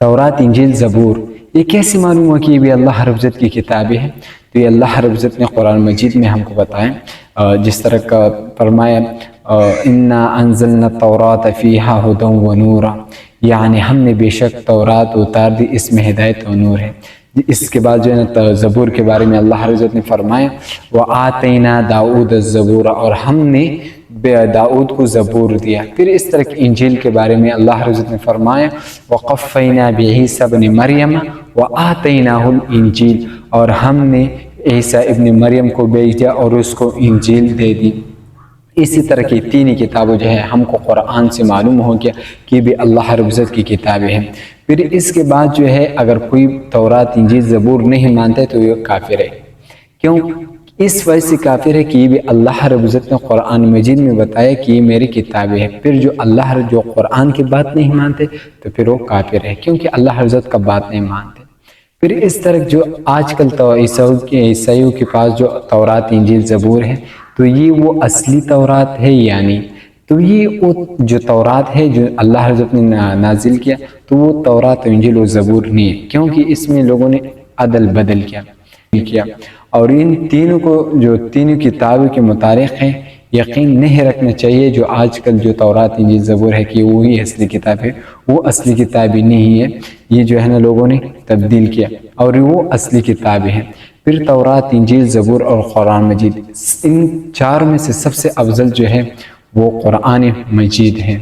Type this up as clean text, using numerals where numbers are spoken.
तौरात, इंजील, ज़बूर, ये कैसे मालूम हुआ कि ये भी अल्लाह रब्बुल इज़्ज़त की किताबें हैं? तो ये अल्लाह रब्बुल इज़्ज़त ने कुरान मजीद में हमको बताया, जिस तरह का फरमाया इन्ना अंज़लना तौरात फ़ीहा हुदन व नूरा, यानी हमने बेशक तौरात उतार दी, इसमें हिदायत और नूर है। इसके बाद जो है ना ज़बूर के बारे में अल्लाह रब्बुल इज़्ज़त ने फरमाया व आतैना दाऊद ज़बूर, और हमने दाऊद को ज़बूर दिया। फिर इस तरह की इंजील के बारे में अल्लाह रब्बुल इज़्ज़त ने फरमाया वक़फ़ैना बिईसा इब्न मरियम व आतैनाहुल इंजील, और हमने ईसा इब्न मरियम को भेज दिया और उसको इंजील दे दी। इसी तरह की तीन किताबें जो है हमको कुरान से मालूम हो गया कि भी अल्लाह रब्बुल इज़्ज़त की किताबें हैं। फिर इसके बाद जो है अगर कोई तौरात, इंजील, ज़बूर नहीं मानता है तो ये काफिर है। क्यों? इस वजह से काफिर है कि ये भी अल्लाह रब्बुल इज़्ज़त ने कुरान मजीद में बताया कि ये मेरी किताबें हैं। फिर जो कुरान की बात नहीं मानते तो फिर वो काफिर है, क्योंकि अल्लाह रब्बुल इज़्ज़त का बात नहीं मानते। फिर इस तरह जो आजकल तो ईसाइयों के पास जो तौरात, इंजील, ज़बूर है, तो ये वो असली तौरात है या नहीं? तो ये वो जो तौरात है जो अल्लाह रज़्ज़त ने नाजिल किया, तो वो तौरात, इंजील और ज़बूर नहीं है, क्योंकि इसमें लोगों ने अदल बदल किया। और इन तीनों को, जो तीनों किताबों के मुताबिक हैं, यकीन नहीं रखना चाहिए जो आजकल जो तौरात, इंजील, ज़बूर है कि वही असली किताब है। वो असली किताब ही नहीं है, ये जो है ना लोगों ने तब्दील किया, और वो असली किताबें हैं। फिर तौरात, इंजील, ज़बूर और कुरान मजीद, इन चार में से सबसे अफजल जो है वो कुरान मजीद है।